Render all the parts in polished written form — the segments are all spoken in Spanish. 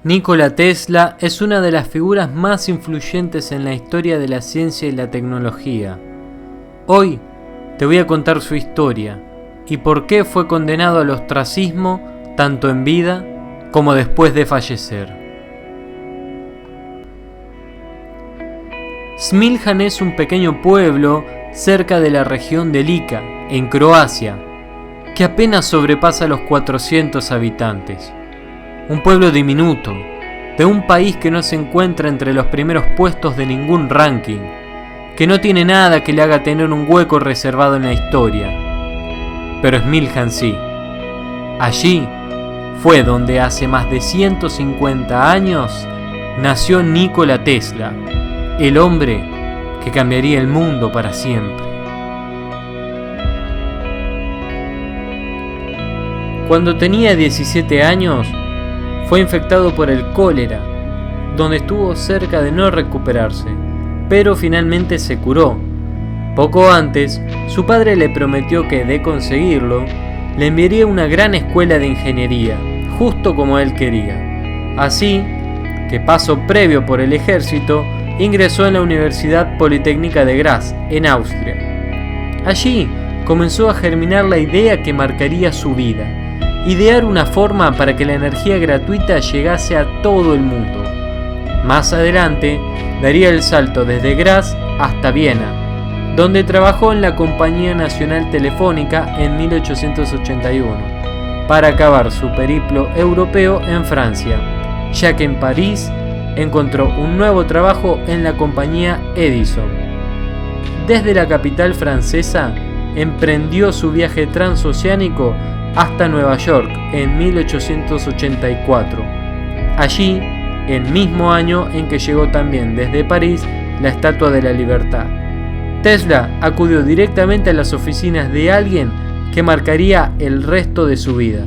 Nikola Tesla es una de las figuras más influyentes en la historia de la ciencia y la tecnología. Hoy te voy a contar su historia y por qué fue condenado al ostracismo tanto en vida como después de fallecer. Smiljan es un pequeño pueblo cerca de la región de Lika, en Croacia, que apenas sobrepasa los 400 habitantes. Un pueblo diminuto, de un país que no se encuentra entre los primeros puestos de ningún ranking, que no tiene nada que le haga tener un hueco reservado en la historia. Pero Smiljan sí. Allí fue donde hace más de 150 años nació Nikola Tesla, el hombre que cambiaría el mundo para siempre. Cuando tenía 17 años, fue infectado por el cólera, donde estuvo cerca de no recuperarse, pero finalmente se curó. Poco antes, su padre le prometió que, de conseguirlo, le enviaría a una gran escuela de ingeniería, justo como él quería. Así que, paso previo por el ejército, ingresó en la Universidad Politécnica de Graz, en Austria. Allí comenzó a germinar la idea que marcaría su vida: idear una forma para que la energía gratuita llegase a todo el mundo. Más adelante, daría el salto desde Graz hasta Viena, donde trabajó en la Compañía Nacional Telefónica en 1881, para acabar su periplo europeo en Francia, ya que en París encontró un nuevo trabajo en la compañía Edison. Desde la capital francesa, emprendió su viaje transoceánico hasta Nueva York en 1884. Allí, el mismo año en que llegó también desde París la Estatua de la Libertad, Tesla acudió directamente a las oficinas de alguien que marcaría el resto de su vida: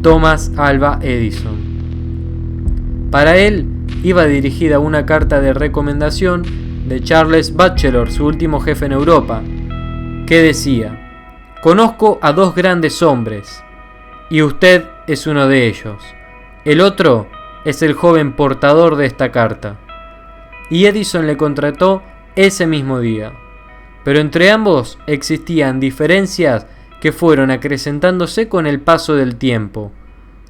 Thomas Alva Edison. Para él iba dirigida una carta de recomendación de Charles Batchelor, su último jefe en Europa, que decía: «Conozco a dos grandes hombres, y usted es uno de ellos. El otro es el joven portador de esta carta». Y Edison le contrató ese mismo día. Pero entre ambos existían diferencias que fueron acrecentándose con el paso del tiempo.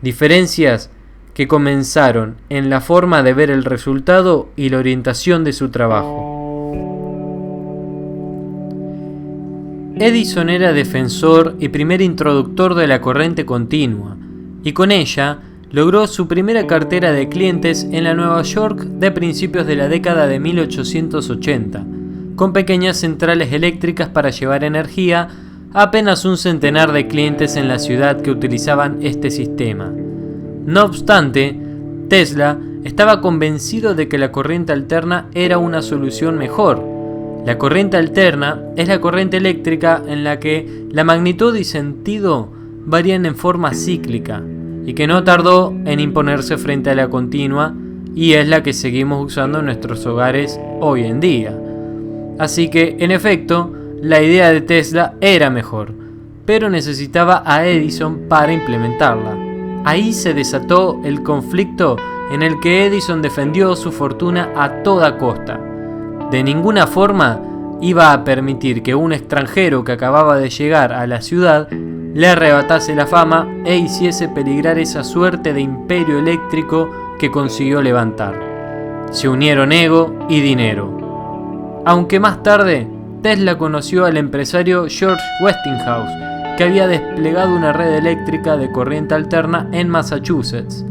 Diferencias que comenzaron en la forma de ver el resultado y la orientación de su trabajo. Edison era defensor y primer introductor de la corriente continua, y con ella logró su primera cartera de clientes en la Nueva York de principios de la década de 1880, con pequeñas centrales eléctricas para llevar energía a apenas un centenar de clientes en la ciudad que utilizaban este sistema. No obstante, Tesla estaba convencido de que la corriente alterna era una solución mejor. La corriente alterna es la corriente eléctrica en la que la magnitud y sentido varían en forma cíclica y que no tardó en imponerse frente a la continua, y es la que seguimos usando en nuestros hogares hoy en día. Así que, en efecto, la idea de Tesla era mejor, pero necesitaba a Edison para implementarla. Ahí se desató el conflicto en el que Edison defendió su fortuna a toda costa. De ninguna forma iba a permitir que un extranjero que acababa de llegar a la ciudad le arrebatase la fama e hiciese peligrar esa suerte de imperio eléctrico que consiguió levantar. Se unieron ego y dinero. Aunque más tarde Tesla conoció al empresario George Westinghouse, que había desplegado una red eléctrica de corriente alterna en Massachusetts.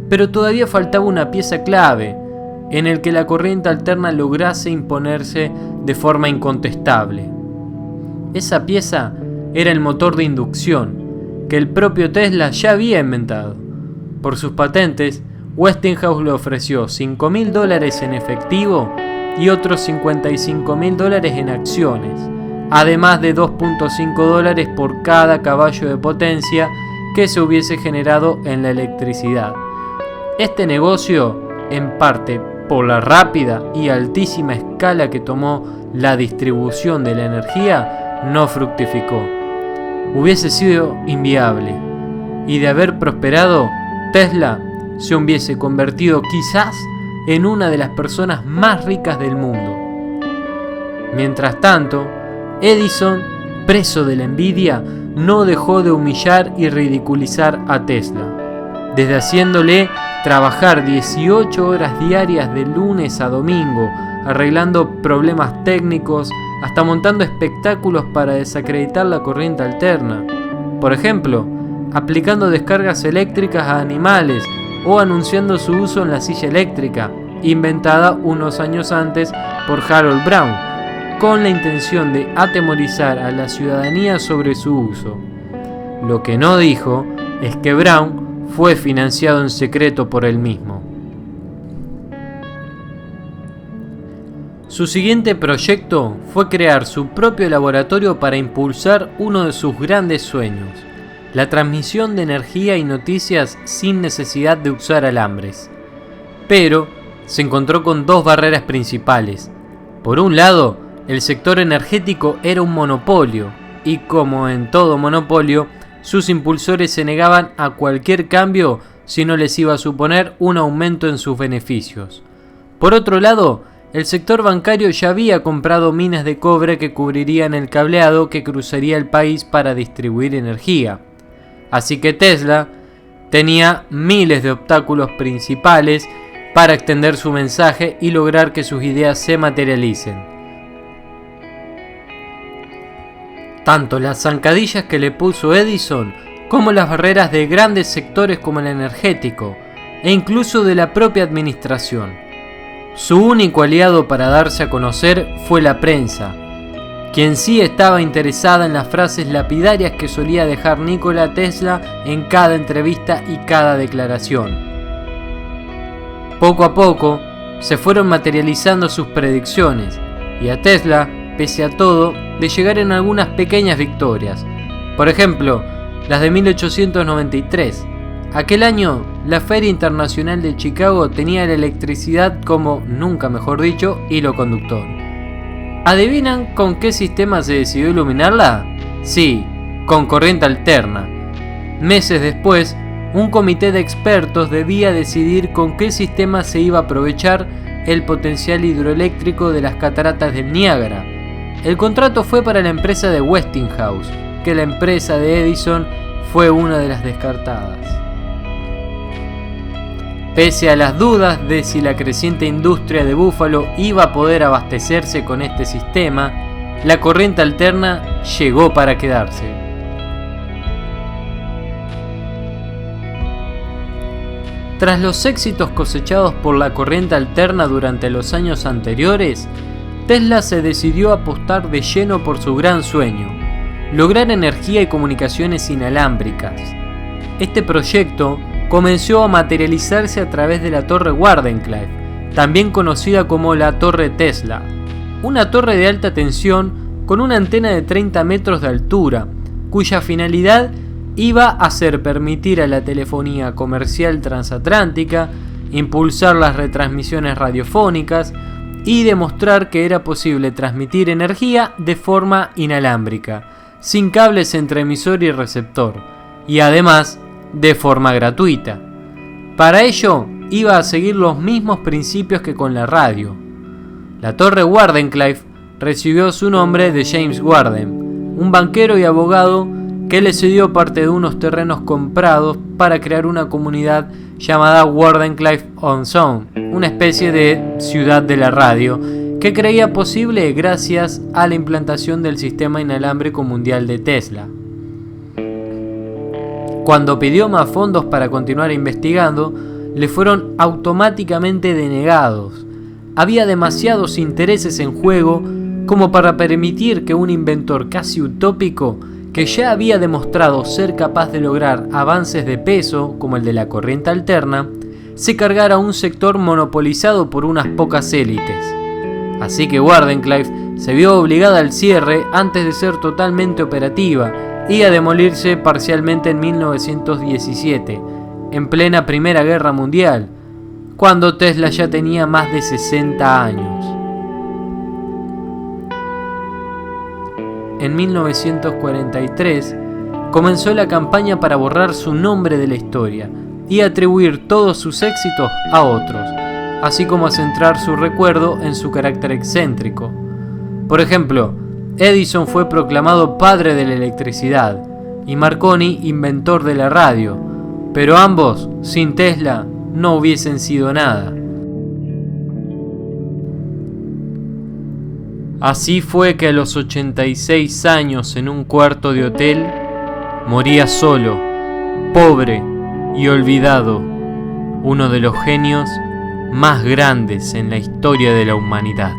Pero todavía faltaba una pieza clave en el que la corriente alterna lograse imponerse de forma incontestable. Esa pieza era el motor de inducción, que el propio Tesla ya había inventado. Por sus patentes, Westinghouse le ofreció $5.000 en efectivo y otros $55.000 en acciones, además de $2.5 por cada caballo de potencia que se hubiese generado en la electricidad. Este negocio, en parte por la rápida y altísima escala que tomó la distribución de la energía, no fructificó. Hubiese sido inviable, y de haber prosperado, Tesla se hubiese convertido quizás en una de las personas más ricas del mundo. Mientras tanto, Edison, preso de la envidia, no dejó de humillar y ridiculizar a Tesla, desde haciéndole trabajar 18 horas diarias de lunes a domingo, arreglando problemas técnicos, hasta montando espectáculos para desacreditar la corriente alterna. Por ejemplo, aplicando descargas eléctricas a animales o anunciando su uso en la silla eléctrica, inventada unos años antes por Harold Brown, con la intención de atemorizar a la ciudadanía sobre su uso. Lo que no dijo es que Brown fue financiado en secreto por él mismo. Su siguiente proyecto fue crear su propio laboratorio para impulsar uno de sus grandes sueños: la transmisión de energía y noticias sin necesidad de usar alambres. Pero se encontró con dos barreras principales. Por un lado, el sector energético era un monopolio, y como en todo monopolio, sus impulsores se negaban a cualquier cambio si no les iba a suponer un aumento en sus beneficios. Por otro lado, el sector bancario ya había comprado minas de cobre que cubrirían el cableado que cruzaría el país para distribuir energía. Así que Tesla tenía miles de obstáculos principales para extender su mensaje y lograr que sus ideas se materialicen. Tanto las zancadillas que le puso Edison como las barreras de grandes sectores como el energético e incluso de la propia administración. Su único aliado para darse a conocer fue la prensa, quien sí estaba interesada en las frases lapidarias que solía dejar Nikola Tesla en cada entrevista y cada declaración. Poco a poco se fueron materializando sus predicciones y a Tesla, pese a todo, de llegar en algunas pequeñas victorias. Por ejemplo, las de 1893. Aquel año, la Feria Internacional de Chicago tenía la electricidad como, nunca mejor dicho, hilo conductor. ¿Adivinan con qué sistema se decidió iluminarla? Sí, con corriente alterna. Meses después, un comité de expertos debía decidir con qué sistema se iba a aprovechar el potencial hidroeléctrico de las cataratas del Niágara. El contrato fue para la empresa de Westinghouse, que la empresa de Edison fue una de las descartadas. Pese a las dudas de si la creciente industria de Buffalo iba a poder abastecerse con este sistema, la corriente alterna llegó para quedarse. Tras los éxitos cosechados por la corriente alterna durante los años anteriores, Tesla se decidió a apostar de lleno por su gran sueño: lograr energía y comunicaciones inalámbricas. Este proyecto comenzó a materializarse a través de la Torre Wardenclyffe, también conocida como la Torre Tesla, una torre de alta tensión con una antena de 30 metros de altura, cuya finalidad iba a ser permitir a la telefonía comercial transatlántica, impulsar las retransmisiones radiofónicas y demostrar que era posible transmitir energía de forma inalámbrica, sin cables entre emisor y receptor, y además de forma gratuita. Para ello, iba a seguir los mismos principios que con la radio. La Torre Wardenclyffe recibió su nombre de James Warden, un banquero y abogado que le cedió parte de unos terrenos comprados para crear una comunidad llamada Wardenclyffe on Sound, una especie de ciudad de la radio que creía posible gracias a la implantación del sistema inalámbrico mundial de Tesla. Cuando pidió más fondos para continuar investigando, le fueron automáticamente denegados. Había demasiados intereses en juego como para permitir que un inventor casi utópico, que ya había demostrado ser capaz de lograr avances de peso como el de la corriente alterna, se cargara a un sector monopolizado por unas pocas élites. Así que Wardenclyffe se vio obligada al cierre antes de ser totalmente operativa y a demolirse parcialmente en 1917, en plena Primera Guerra Mundial, cuando Tesla ya tenía más de 60 años. En 1943 comenzó la campaña para borrar su nombre de la historia, y atribuir todos sus éxitos a otros, así como centrar su recuerdo en su carácter excéntrico. Por ejemplo, Edison fue proclamado padre de la electricidad y Marconi inventor de la radio, pero ambos, sin Tesla, no hubiesen sido nada. Así fue que a los 86 años en un cuarto de hotel, moría solo, pobre y olvidado, uno de los genios más grandes en la historia de la humanidad.